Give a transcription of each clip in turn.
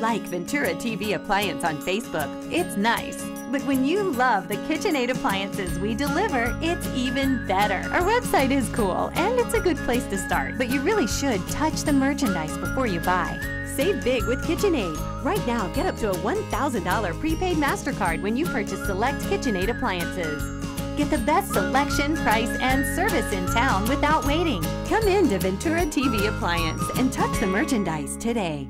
like Ventura TV Appliance on Facebook, it's nice. But when you love the KitchenAid appliances we deliver, it's even better. Our website is cool, and it's a good place to start. But you really should touch the merchandise before you buy. Save big with KitchenAid. Right now, get up to a $1,000 prepaid MasterCard when you purchase select KitchenAid appliances. Get the best selection, price, and service in town without waiting. Come in to Ventura TV Appliance and touch the merchandise today.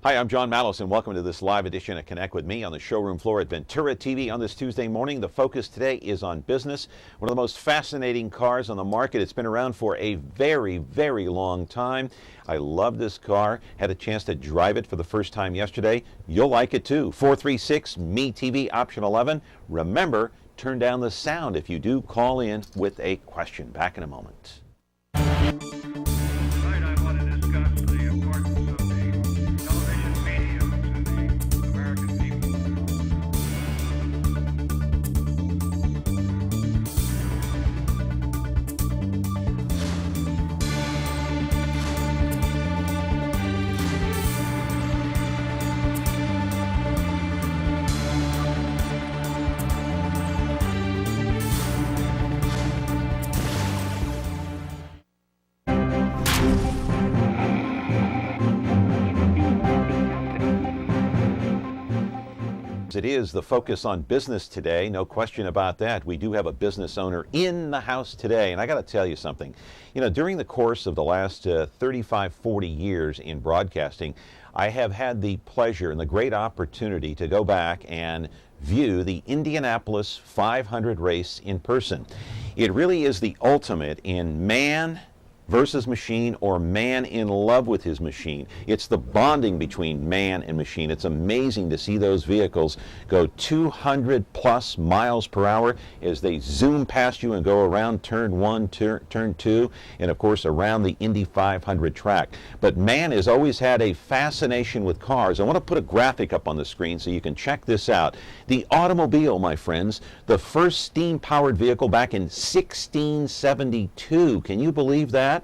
Hi, I'm John Mallison. Welcome to this live edition of Connect with Me on the showroom floor at Ventura TV on this Tuesday morning. The focus today is on business. One of the most fascinating cars on the market. It's been around for a very, very long time. I love this car. Had a chance to drive it for the first time yesterday. You'll like it too. 436 MeTV option 11. Remember, turn down the sound if you do call in with a question. Back in a moment. It is the focus on business today, no question about that. We do have a business owner in the house today, and I got to tell you something. You know, during the course of the last 35, 40 years in broadcasting, I have had the pleasure and the great opportunity to go back and view the Indianapolis 500 race in person. It really is the ultimate in man versus machine, or man in love with his machine. It's the bonding between man and machine. It's amazing to see those vehicles go 200 plus miles per hour as they zoom past you and go around turn 1, turn 2, and of course around the Indy 500 track. But man has always had a fascination with cars. I want to put a graphic up on the screen so you can check this out. The automobile, my friends, the first steam-powered vehicle back in 1672. Can you believe that?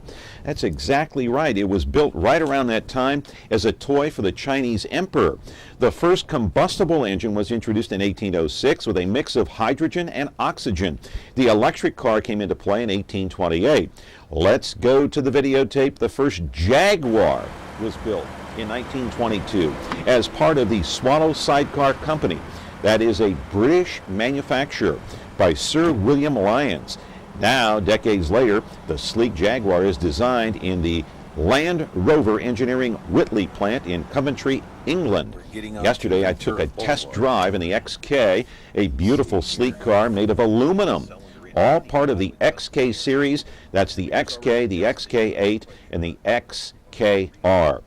That's exactly right. It was built right around that time as a toy for the Chinese emperor. The first combustible engine was introduced in 1806 with a mix of hydrogen and oxygen. The electric car came into play in 1828. Let's go to the videotape. The first Jaguar was built in 1922 as part of the Swallow Sidecar Company. That is a British manufacturer by Sir William Lyons. Now, decades later, the sleek Jaguar is designed in the Land Rover Engineering Whitley plant in Coventry, England. Yesterday, I took a test drive in the XK, a beautiful sleek car made of aluminum. All part of the XK series. That's the XK, the XK8, and the XKR.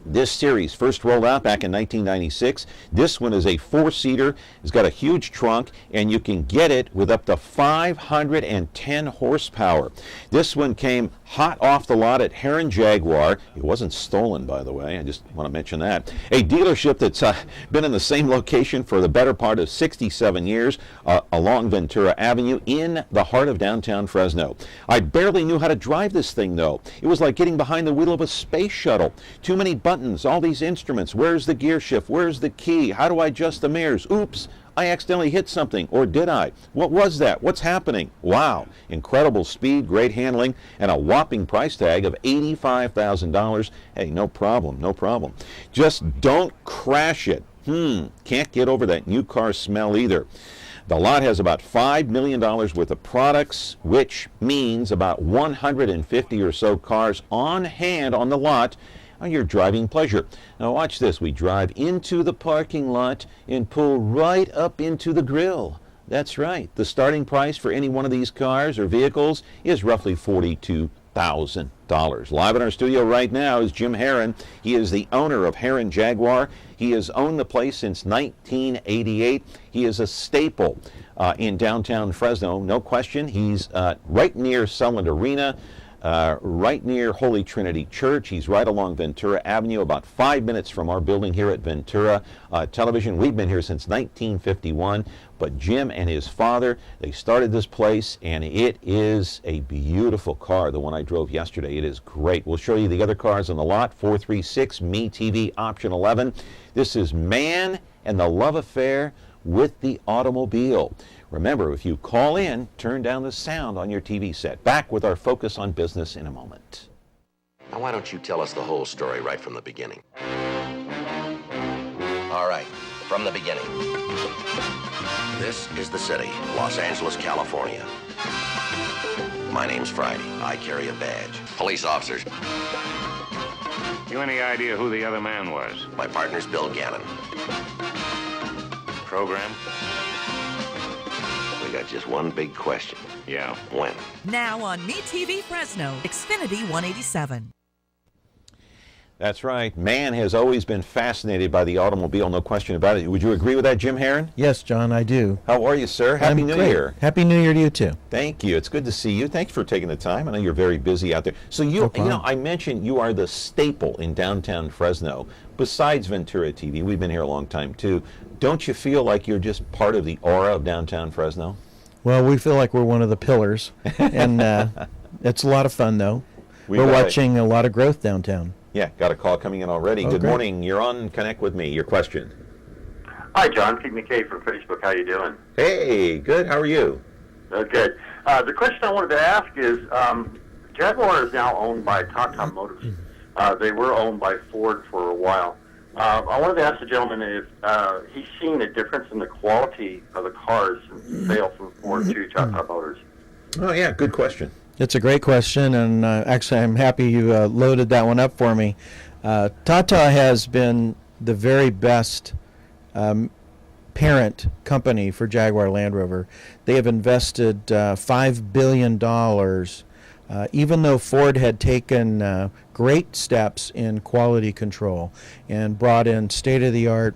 This series first rolled out back in 1996. This one is a 4-seater. It's got a huge trunk, and you can get it with up to 510 horsepower. This one came hot off the lot at Haron Jaguar. It wasn't stolen, by the way. I just want to mention that. A dealership that's been in the same location for the better part of 67 years along Ventura Avenue in the heart of downtown Fresno. I barely knew how to drive this thing, though. It was like getting behind the wheel of a space shuttle. Too many buttons, all these instruments. Where's the gear shift? Where's the key? How do I adjust the mirrors? Oops, I accidentally hit something, or did I? What was that? What's happening? Wow, incredible speed, great handling, and a whopping price tag of $85,000. Hey, no problem, no problem. Just don't crash it. Can't get over that new car smell either. The lot has about $5 million worth of products, which means about 150 or so cars on hand on the lot on your driving pleasure. Now watch this. We drive into the parking lot and pull right up into the grill. That's right. The starting price for any one of these cars or vehicles is roughly $42,000. Live in our studio right now is Jim Haron. He is the owner of Haron Jaguar. He has owned the place since 1988. He is a staple in downtown Fresno, no question. He's right near Sunland Arena. right near Holy Trinity Church. He's right along Ventura Avenue, about 5 minutes from our building here at Ventura Television. We've been here since 1951, but Jim and his father, they started this place, and it is a beautiful car, the one I drove yesterday. It is great. We'll show you the other cars on the lot. 436 MeTV option 11. This is Man and the Love Affair with the Automobile. Remember, if you call in, turn down the sound on your TV set. Back with our Focus on Business in a moment. Now, why don't you tell us the whole story right from the beginning? All right, from the beginning. This is the city, Los Angeles, California. My name's Friday. I carry a badge. Police officers. You any idea who the other man was? My partner's Bill Gannon. Program? We got just one big question. Yeah. When? Now on MeTV Fresno, Xfinity 187. That's right. Man has always been fascinated by the automobile, no question about it. Would you agree with that, Jim Haron? Yes, John, I do. How are you, sir? Happy New Year. Happy New Year to you, too. Thank you. It's good to see you. Thanks for taking the time. I know you're very busy out there. So I mentioned you are the staple in downtown Fresno. Besides Ventura TV, we've been here a long time, too. Don't you feel like you're just part of the aura of downtown Fresno? Well, we feel like we're one of the pillars, and it's a lot of fun, though. We're watching a lot of growth downtown. Yeah, got a call coming in already. Good morning. You're on Connect with Me. Your question. Hi, John. Pete McKay from Facebook. How you doing? Hey, good. How are you? Good. The question I wanted to ask is, Jaguar is now owned by Tata Motors. They were owned by Ford for a while. I wanted to ask the gentleman if he's seen a difference in the quality of the cars and sale from Ford to Tata Motors. Oh, yeah, good question. It's a great question, and actually I'm happy you loaded that one up for me. Tata has been the very best parent company for Jaguar Land Rover. They have invested $5 billion, even though Ford had taken great steps in quality control and brought in state-of-the-art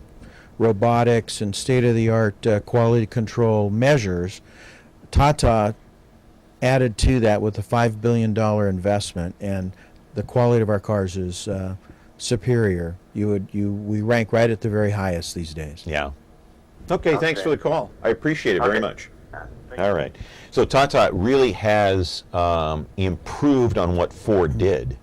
robotics and state-of-the-art quality control measures. Tata added to that with a $5 billion investment, and the quality of our cars is superior. We rank right at the very highest these days. Yeah. Okay, thanks for the call. I appreciate it very much. All right. So Tata really has improved on what Ford did.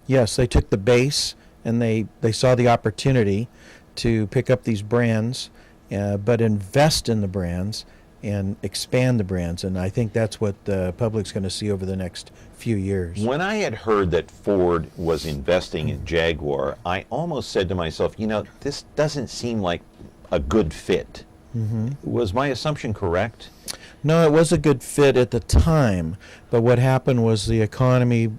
Yes, they took the base and they saw the opportunity to pick up these brands, but invest in the brands and expand the brands, and I think that's what the public's going to see over the next few years. When I had heard that Ford was investing in Jaguar, I almost said to myself, this doesn't seem like a good fit. Mm-hmm. Was my assumption correct? No, it was a good fit at the time, but what happened was the economy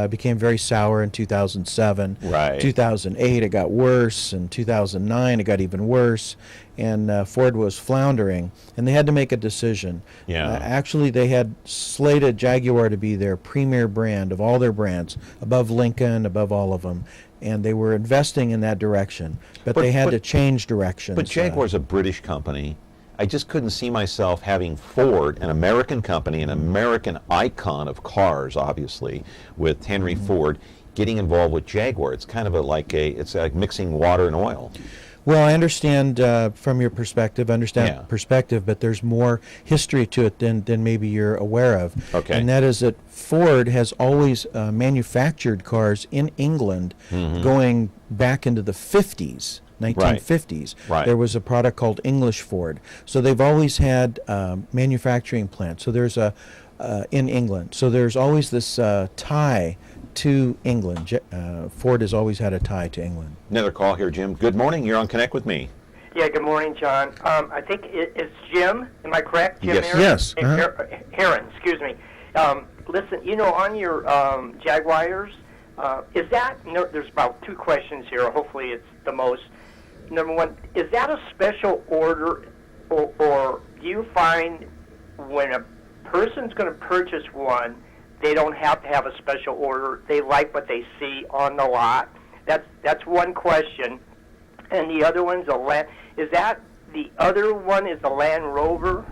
became very sour in 2007. Right. 2008 it got worse, and 2009 it got even worse, and Ford was floundering, and they had to make a decision. Yeah. Actually, they had slated Jaguar to be their premier brand of all their brands, above Lincoln, above all of them, and they were investing in that direction, but they had to change directions. But Jaguar's a British company. I just couldn't see myself having Ford, an American company, an American icon of cars, obviously, with Henry Ford, getting involved with Jaguar. It's kind of it's like mixing water and oil. Well, I understand from your perspective, perspective, but there's more history to it than maybe you're aware of. Okay. And that is that Ford has always manufactured cars in England going back into the 50s. 1950s. Right. There was a product called English Ford. So they've always had manufacturing plants. So there's in England. So there's always this tie to England. Ford has always had a tie to England. Another call here, Jim. Good morning. You're on Connect with Me. Yeah, good morning, John. I think it's Jim. Am I correct? Jim Yes. Haron? Yes. Haron, excuse me. Listen, on your Jaguars, is that, there's about two questions here. Hopefully it's the most. Number one, is that a special order, or do you find when a person's going to purchase one, they don't have to have a special order? They like what they see on the lot. That's one question. And the other one's the Land Rover.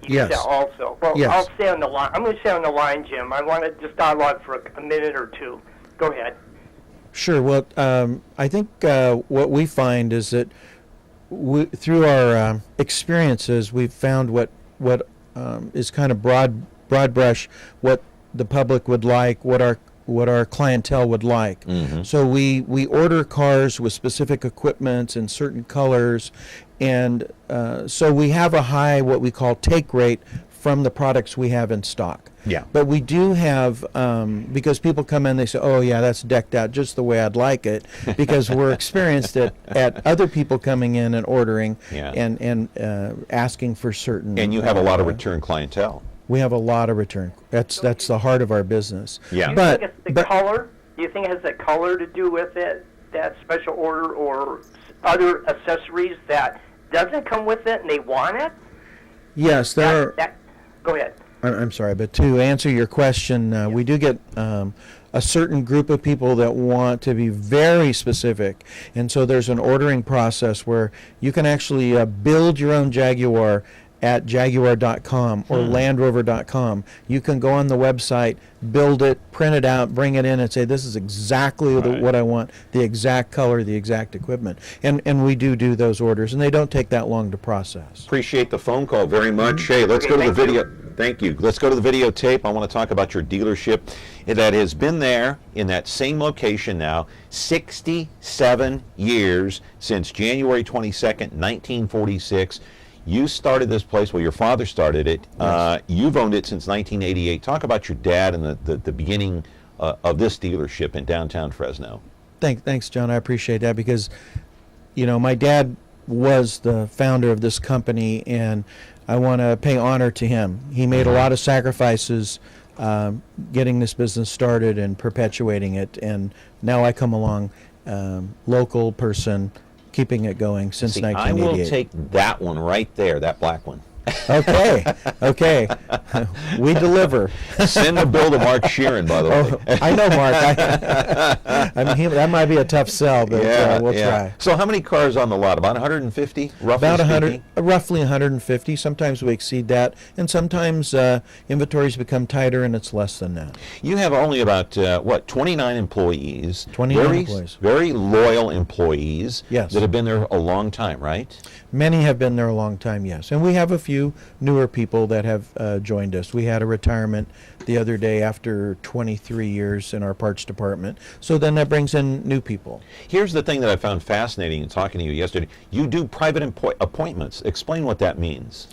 You Yes. do that also. Well, Yes. I'll stay on the line. I'm going to stay on the line, Jim. I want to just dialogue for a minute or two. Go ahead. Sure. Well, I think what we find is that through our experiences, we've found what is kind of broad brush, what the public would like, what our clientele would like. Mm-hmm. So we order cars with specific equipment and certain colors, and so we have a high what we call take rate from the products we have in stock. Yeah. But we do have, because people come in, they say, oh yeah, that's decked out just the way I'd like it, because we're experienced at other people coming in and ordering and asking for certain. And you have a lot of return clientele. We have a lot of return. That's the heart of our business. Yeah. Do you But, think it's the color? Do you think it has the color to do with it, that special order, or other accessories that doesn't come with it and they want it? yes, there are. Go ahead. I'm sorry, but to answer your question, we do get a certain group of people that want to be very specific, and so there's an ordering process where you can actually build your own Jaguar at Jaguar.com or LandRover.com. You can go on the website, build it, print it out, bring it in, and say, this is exactly what I want, the exact color, the exact equipment. And we do those orders, and they don't take that long to process. Appreciate the phone call very much. Hey, let's go to the video. Thank you. Let's go to the videotape. I want to talk about your dealership that has been there in that same location now 67 years, since January 22nd, 1946. You started this place, well, your father started it. Yes. You've owned it since 1988. Talk about your dad and the beginning of this dealership in downtown Fresno. Thanks, John. I appreciate that, because, my dad was the founder of this company, and I want to pay honor to him. He made a lot of sacrifices getting this business started and perpetuating it, and now I come along, local person, keeping it going since 1988. I will take that one right there, that black one. Okay. We deliver. Send the bill to Mark Sheeran, by the way. I know Mark. I mean, that might be a tough sell, but we'll try. So how many cars on the lot? About 150, roughly About 100, speaking? roughly 150. Sometimes we exceed that, and sometimes inventories become tighter, and it's less than that. You have only about 29 employees. 29 employees. Very loyal employees. Yes. That have been there a long time, right? Many have been there a long time, yes. And we have a few newer people that have joined us. We had a retirement the other day after 23 years in our parts department. So then that brings in new people. Here's the thing that I found fascinating in talking to you yesterday. You do private appointments. Explain what that means.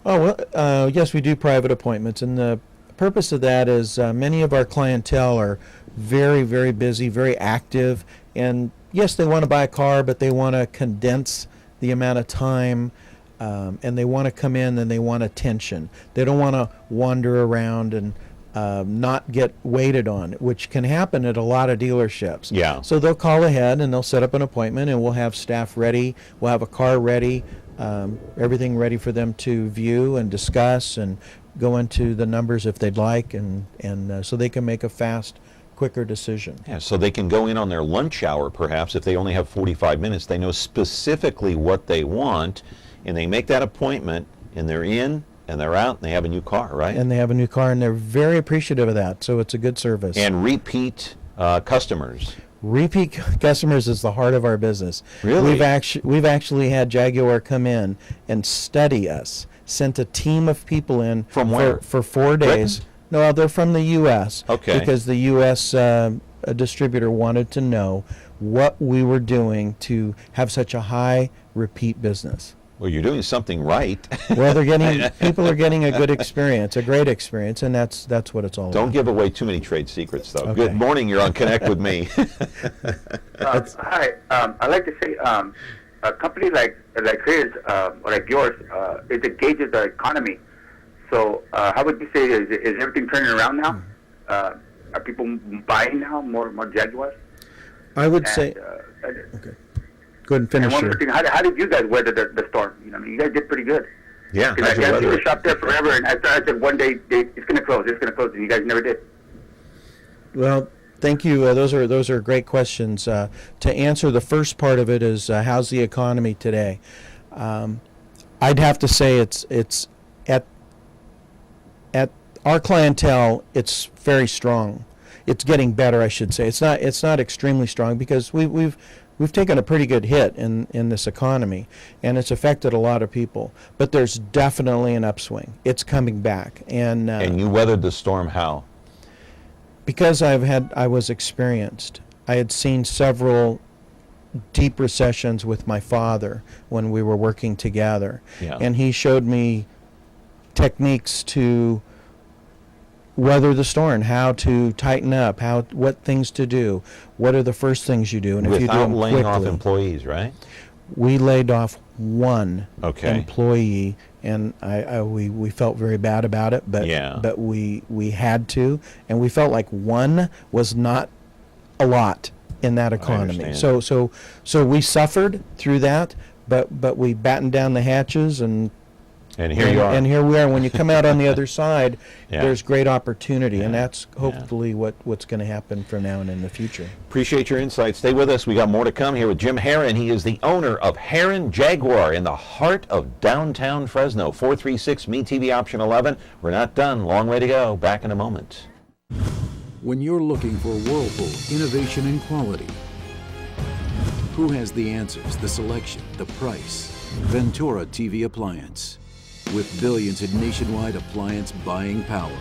Oh, well, yes, we do private appointments. And the purpose of that is many of our clientele are very, very busy, very active. And yes, they want to buy a car, but they want to condense the amount of time, and they want to come in and they want attention. They don't want to wander around and not get waited on, which can happen at a lot of dealerships. Yeah. So they'll call ahead and they'll set up an appointment, and we'll have staff ready. We'll have a car ready, everything ready for them to view and discuss and go into the numbers if they'd like, and so they can make a fast, quicker decision. Yeah, so they can go in on their lunch hour, perhaps, if they only have 45 minutes. They know specifically what they want, and they make that appointment, and they're in, and they're out, and they have a new car, right? And they have a new car, and they're very appreciative of that, so it's a good service. And repeat customers. Repeat customers is the heart of our business. Really? We've actually had Jaguar come in and study us, sent a team of people in From where? for 4 days. Britain? No, they're from the U.S. Okay. Because the U.S. Distributor wanted to know what we were doing to have such a high repeat business. Well, you're doing something right. Well, people are getting a good experience, a great experience, and that's what it's all about. Don't give away too many trade secrets, though. Okay. Good morning. You're on Connect with me. Hi. I'd like to say a company like his or like yours it gauges the economy. So how would you say is everything turning around now? Are people buying now more Jaguars? I would say. Okay. Go ahead and finish. And one your- more thing, how did you guys weather the storm? You guys did pretty good. Yeah. Because how'd you I weather used it? to shop there forever, and I said one day it's going to close, and you guys never did. Well, thank you. Those are great questions. To answer the first part of it is how's the economy today? I'd have to say it's at at our clientele, it's very strong. It's getting better, I should say. It's not extremely strong because we've taken a pretty good hit in this economy, and it's affected a lot of people. But there's definitely an upswing. It's coming back, and you weathered the storm how? Because I was experienced. I had seen several deep recessions with my father when we were working together, and he showed me techniques to weather the storm, how to tighten up, what things to do, what are the first things you do, and if you do Without them laying off quickly. employees, right? We laid off one Okay. employee, and we felt very bad about it, but we had to, and we felt like one was not a lot in that economy. understand. So we suffered through that, but we battened down the hatches, and here you are. And here we are. When you come out on the other side, Yeah. there's great opportunity, and that's Yeah. hopefully what's going to happen from now and in the future. Appreciate your insight. Stay with us. We got more to come here with Jim Haron. He is the owner of Haron Jaguar in the heart of downtown Fresno. 436 MeTV option 11. We're not done. Long way to go. Back in a moment. When you're looking for Whirlpool innovation and quality, who has the answers, the selection, the price? Ventura TV Appliance. With billions in nationwide appliance buying power,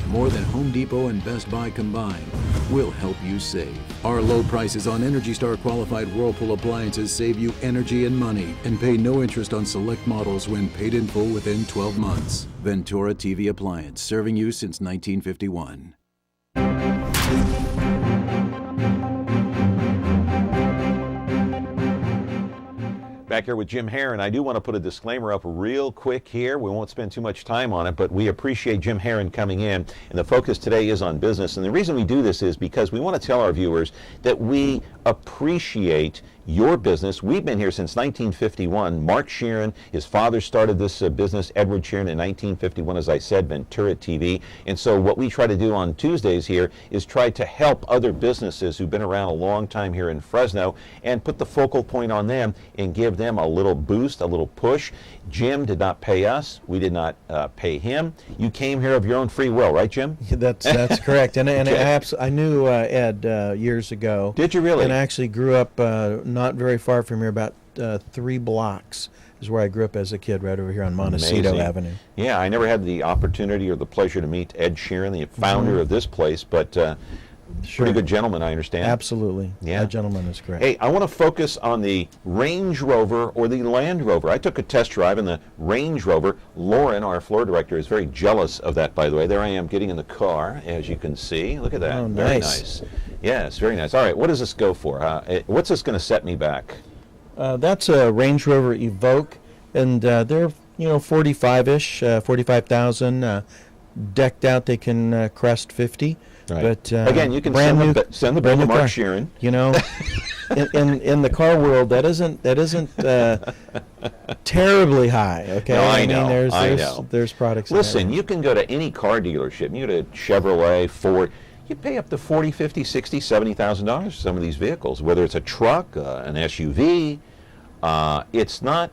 more than Home Depot and Best Buy combined, will help you save. Our low prices on Energy Star qualified Whirlpool appliances save you energy and money, and pay no interest on select models when paid in full within 12 months. Ventura TV Appliance, serving you since 1951. Back here with Jim Haron. I do want to put a disclaimer up real quick here. We won't spend too much time on it, but we appreciate Jim Haron coming in. And the focus today is on business. And the reason we do this is because we want to tell our viewers that we appreciate your business. We've been here since 1951. Mark Sheeran, his father started this business, Edward Sheeran, in 1951, as I said, Ventura TV. And so what we try to do on Tuesdays here is try to help other businesses who've been around a long time here in Fresno and put the focal point on them and give them a little boost, a little push. Jim did not pay us. We did not pay him. You came here of your own free will, right, Jim? That's correct. And Okay. I knew Ed years ago. Did you really? And I actually grew up not very far from here, about 3 blocks is where I grew up as a kid, right over here on Montecito Amazing. Avenue. Yeah, I never had the opportunity or the pleasure to meet Ed Sheeran, the founder of this place, but pretty good gentleman, I understand. Absolutely. Yeah. That gentleman is correct. Hey, I want to focus on the Range Rover or the Land Rover. I took a test drive in the Range Rover. Lauren, our floor director, is very jealous of that, by the way. There I am getting in the car, as you can see. Look at that. Oh, Very nice. nice. Yes, very nice. All right, what does this go for? What's this going to set me back? That's a Range Rover Evoque, and they're 45-ish, 45,000. Decked out, they can crest 50. Right. But again, you can brand send new, the bill to Mark car. Sheeran. You know, in the car world, that isn't terribly high. Okay, No, I know, mean, I know. there's products. Listen, you can go to any car dealership. You go to Chevrolet, Ford. You pay up to $40,000, $50,000, $60,000, $70,000 for some of these vehicles. Whether it's a truck, an SUV, it's not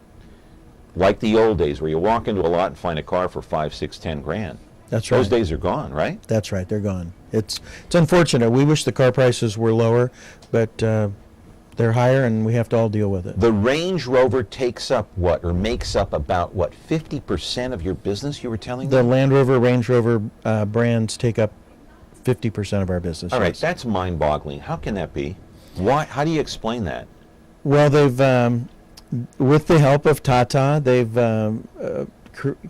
like the old days where you walk into a lot and find a car for $5, $6, $10,000. That's right. Those days are gone, right? That's right. They're gone. It's unfortunate. We wish the car prices were lower, but they're higher, and we have to all deal with it. The Range Rover takes up what, or makes up about what, 50% of your business? You were telling me. The Land Rover, Range Rover brands take up 50% of our business. All right, yes. that's mind-boggling. How can that be? Why? How do you explain that? Well, they've, with the help of Tata, they've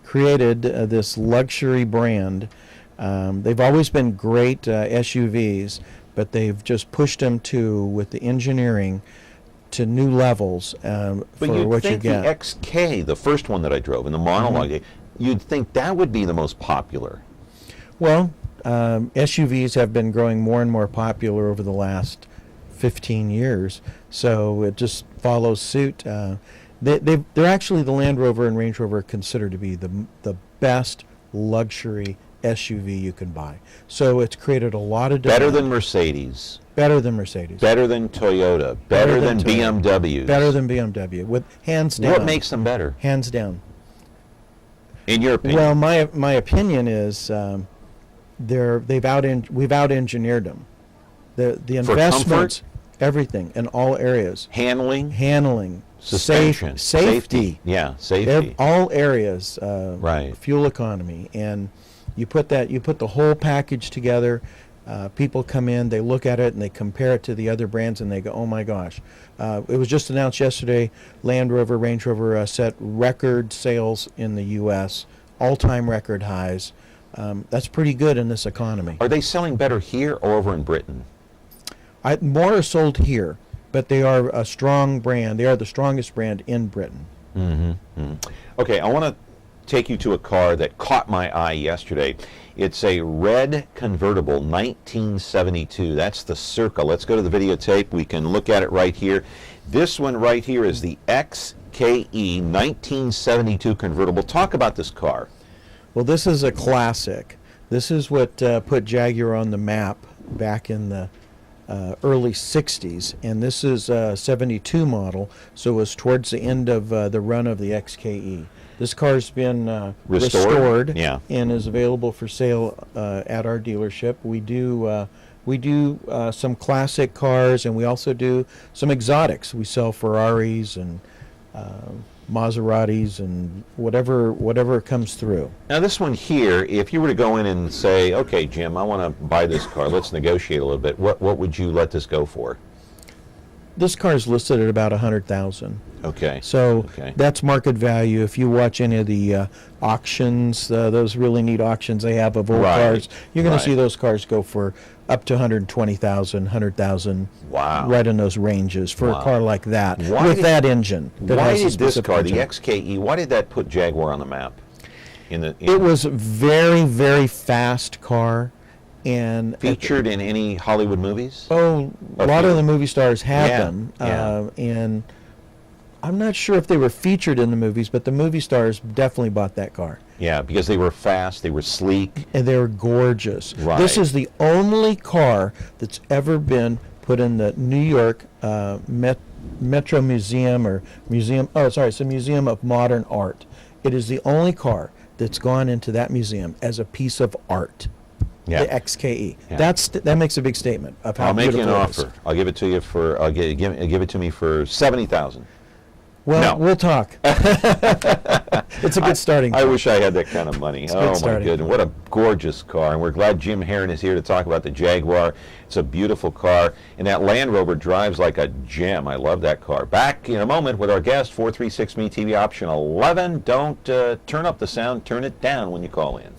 created this luxury brand. They've always been great SUVs, but they've just pushed them with the engineering to new levels for But you'd what you think the get. XK, the first one that I drove in the monologue, you'd think that would be the most popular. Well, SUVs have been growing more and more popular over the last 15 years, so it just follows suit. They're actually, the Land Rover and Range Rover are considered to be the best luxury SUV you can buy. So it's created a lot of demand. Better than Mercedes. Better than Mercedes. Better than Toyota. Better than Toyota. BMW. Better than BMW, with hands down. What makes them better? Hands down. In your opinion? Well, my opinion is we've out-engineered them. The investments, everything in all areas. Handling, suspension, safety. Yeah, safety. All areas. Right. Fuel economy, and you put the whole package together. People come in, they look at it, and they compare it to the other brands, and they go, "Oh my gosh!" It was just announced yesterday. Land Rover, Range Rover set record sales in the U.S., all-time record highs. That's pretty good in this economy. Are they selling better here or over in Britain? More are sold here, but they are a strong brand. They are the strongest brand in Britain. Okay, I want to take you to a car that caught my eye yesterday. It's a red convertible, 1972. That's the Circle. Let's go to the videotape. We can look at it right here. This one right here is the XKE 1972 convertible. Talk about this car. Well, this is a classic. This is what put Jaguar on the map back in the early 60s, and this is a 72 model, so it was towards the end of the run of the XKE. This car's been restored and is available for sale at our dealership. We do some classic cars, and we also do some exotics. We sell Ferraris and Maseratis and whatever comes through. Now this one here, if you were to go in and say, okay, Jim, I want to buy this car, let's negotiate a little bit, what would you let this go for? This car is listed at about $100,000. Okay. So that's market value. If you watch any of the auctions, those really neat auctions they have of old cars, you're going to see those cars go for up to $120,000, $100,000. Wow. Right in those ranges for a car like that with that engine. Why did this car, the XKE, why did that put Jaguar on the map? It was a very, very fast car. And featured in any Hollywood movies? Oh, a lot of the movie stars had them. And I'm not sure if they were featured in the movies, but the movie stars definitely bought that car. Yeah, because they were fast, they were sleek. And they were gorgeous. Right. This is the only car that's ever been put in the New York Metro Museum it's the Museum of Modern Art. It is the only car that's gone into that museum as a piece of art. Yeah. The XKE. Yeah. That makes a big statement of how I'll make you an beautiful it offer. I'll give it to you for give it to me for $70,000. Well, we'll talk. It's a good starting point. I wish I had that kind of money. Oh my goodness, what a gorgeous car! And we're glad Jim Haron is here to talk about the Jaguar. It's a beautiful car, and that Land Rover drives like a gem. I love that car. Back in a moment with our guest, 436 MeTV option 11. Don't turn up the sound. Turn it down when you call in.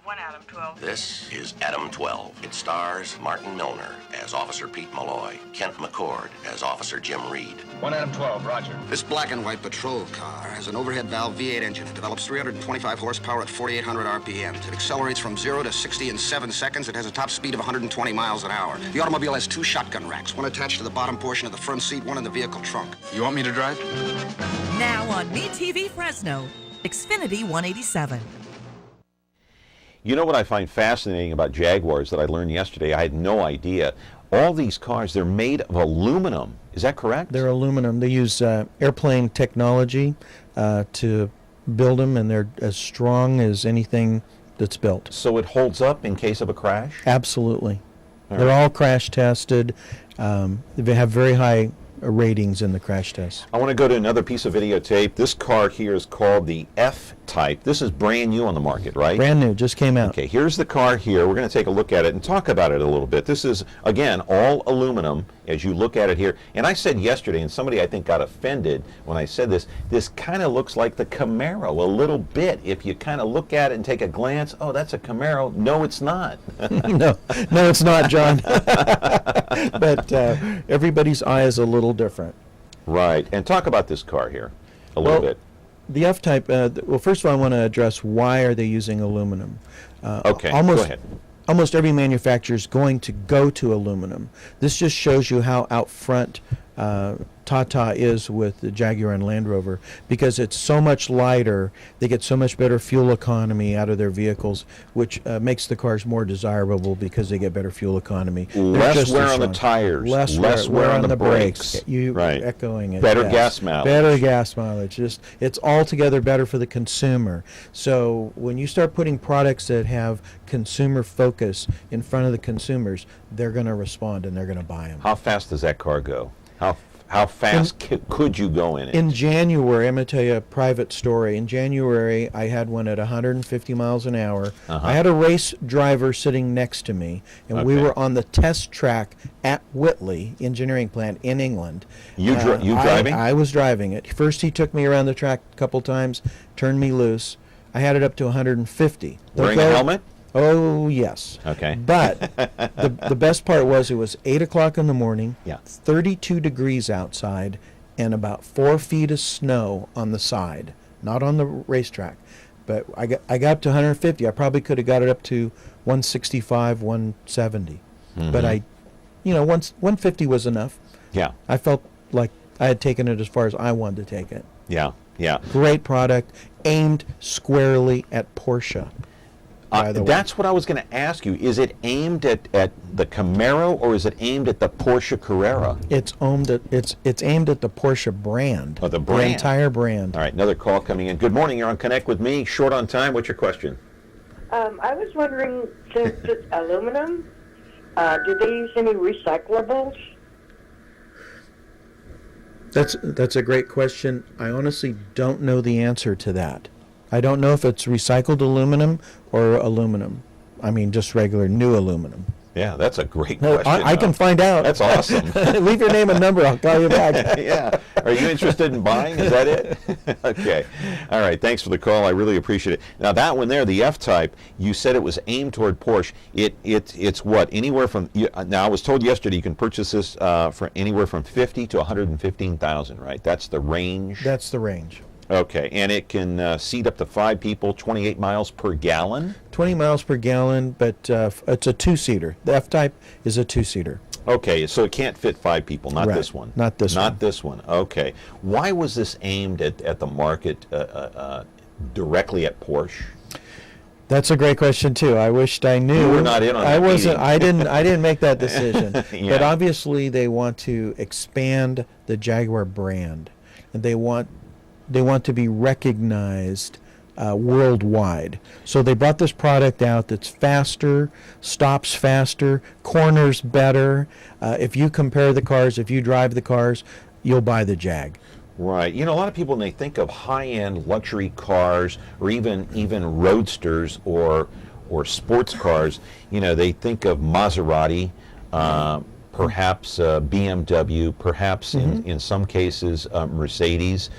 1 Adam 12. This is Adam 12. It stars Martin Milner as Officer Pete Malloy, Kent McCord as Officer Jim Reed. 1 Adam 12, roger. This black and white patrol car has an overhead valve V8 engine. It develops 325 horsepower at 4,800 RPMs. It accelerates from 0 to 60 in 7 seconds. It has a top speed of 120 miles an hour. The automobile has 2 shotgun racks, one attached to the bottom portion of the front seat, one in the vehicle trunk. You want me to drive? Now on MeTV Fresno, Xfinity 187. You know what I find fascinating about Jaguars that I learned yesterday? I had no idea. All these cars, they're made of aluminum. Is that correct? They're aluminum. They use airplane technology to build them, and they're as strong as anything that's built. So it holds up in case of a crash? Absolutely. They're all crash tested. They have very high ratings in the crash test. I want to go to another piece of videotape. This car here is called the F-Type. This is brand new on the market, right? Brand new, just came out. Okay, here's the car here. We're going to take a look at it and talk about it a little bit. This is, again, all aluminum as you look at it here. And I said yesterday, and somebody I think got offended when I said this kind of looks like the Camaro a little bit. If you kind of look at it and take a glance, oh, that's a Camaro. No, it's not. No, it's not, John. But everybody's eye is a little different. Right. And talk about this car here a little bit. The F-Type, well, first of all, I want to address why are they using aluminum. Okay, go ahead. Almost every manufacturer is going to go to aluminum. This just shows you how out front Tata is with the Jaguar and Land Rover, because it's so much lighter. They get so much better fuel economy out of their vehicles, which makes the cars more desirable because they get better fuel economy. Less wear on the tires, less wear on the brakes. You right. Echoing it. Better gas mileage. Better gas mileage. It's altogether better for the consumer. So when you start putting products that have consumer focus in front of the consumers, they're going to respond and they're going to buy them. How fast does that car go? How fast could you go in it? In January, I'm going to tell you a private story. In January, I had one at 150 miles an hour. I had a race driver sitting next to me, and we were on the test track at Whitley Engineering Plant in England. You driving? I was driving it. First, he took me around the track a couple times, turned me loose. I had it up to 150. Wearing a helmet? Oh, yes. Okay. But the best part was it was 8 o'clock in the morning, 32 degrees outside, and about 4 feet of snow on the side, not on the racetrack. But I got up to 150. I probably could have got it up to 165, 170. But 150 was enough. Yeah. I felt like I had taken it as far as I wanted to take it. Yeah, yeah. Great product, aimed squarely at Porsche. That's what I was going to ask you. Is it aimed at the Camaro, or is it aimed at the Porsche Carrera? It's aimed at the Porsche brand. Oh, the brand. The entire brand. All right, another call coming in. Good morning. You're on Connect with me. Short on time. What's your question? I was wondering, since it's aluminum, do they use any recyclables? That's a great question. I honestly don't know the answer to that. I don't know if it's recycled aluminum or aluminum. I mean, just regular new aluminum. Yeah, that's a great question. I can find out. That's awesome. Leave your name and number. I'll call you back. Yeah. Are you interested in buying? Is that it? Okay. All right. Thanks for the call. I really appreciate it. Now, that one there, the F-Type, you said it was aimed toward Porsche. It's what? Anywhere from, now, I was told yesterday you can purchase this for anywhere from $50,000 to $115,000, right? That's the range? That's the range. Okay, and it can seat up to 5 people, 28 miles per gallon? 20 miles per gallon, but it's a two-seater. The F-Type is a two-seater. Okay, so it can't fit 5 people, not right. this one. Not this one. Not this one, okay. Why was this aimed at the market directly at Porsche? That's a great question too. I wished I knew. You were not in on that meeting. I didn't make that decision. Yeah. But obviously they want to expand the Jaguar brand, and they want to be recognized worldwide. So they brought this product out that's faster, stops faster, corners better. If you compare the cars, if you drive the cars, you'll buy the Jag. Right. You know, a lot of people, when they think of high-end luxury cars or even roadsters or sports cars, you know, they think of Maserati, perhaps BMW, perhaps in some cases Mercedes.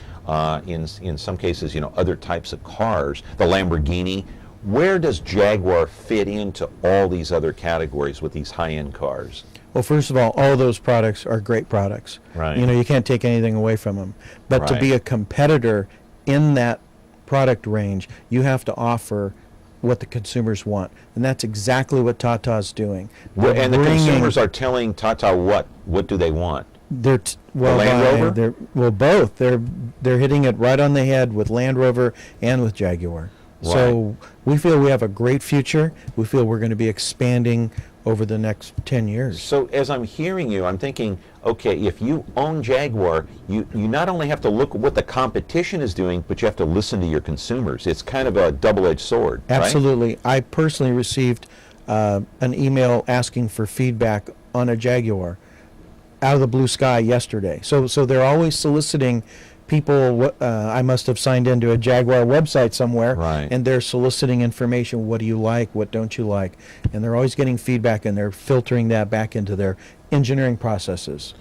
In some cases, you know, other types of cars, the Lamborghini. Where does Jaguar fit into all these other categories with these high-end cars? Well, first of all those products are great products. Right. You know, you can't take anything away from them. But to be a competitor in that product range, you have to offer what the consumers want. And that's exactly what Tata's doing. And the consumers are telling Tata what? What do they want? The Land Rover? Both. They're hitting it right on the head with Land Rover and with Jaguar. Right. So we feel we have a great future. We feel we're going to be expanding over the next 10 years. So as I'm hearing you, I'm thinking, okay, if you own Jaguar, you not only have to look at what the competition is doing, but you have to listen to your consumers. It's kind of a double-edged sword. Absolutely. Right? I personally received an email asking for feedback on a Jaguar out of the blue sky yesterday. So they're always soliciting people. I must have signed into a Jaguar website somewhere, right. And they're soliciting information. What do you like? What don't you like? And they're always getting feedback, and they're filtering that back into their engineering processes.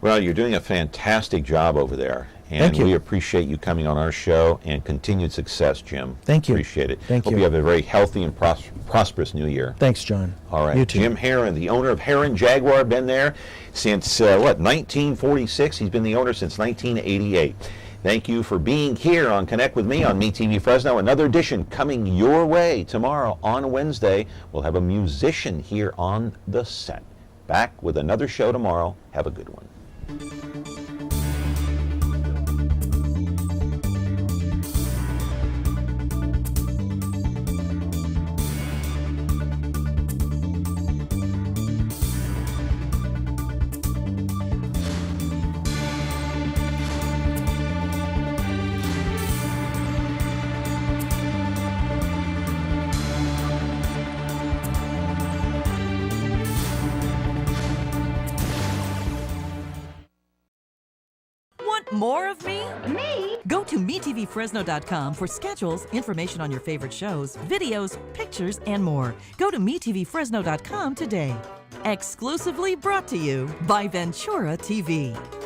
Well, you're doing a fantastic job over there. And Thank you. We appreciate you coming on our show, and continued success, Jim. Thank you. Appreciate it. Thank Hope you. you have a very healthy and prosperous new year. Thanks, John. All right. You too. Jim Haron, the owner of Haron Jaguar, been there since, 1946? He's been the owner since 1988. Thank you for being here on Connect with me on MeTV Fresno. Another edition coming your way tomorrow on Wednesday. We'll have a musician here on the set. Back with another show tomorrow. Have a good one. More of me? Me? Go to MeTVFresno.com for schedules, information on your favorite shows, videos, pictures, and more. Go to MeTVFresno.com today. Exclusively brought to you by Ventura TV.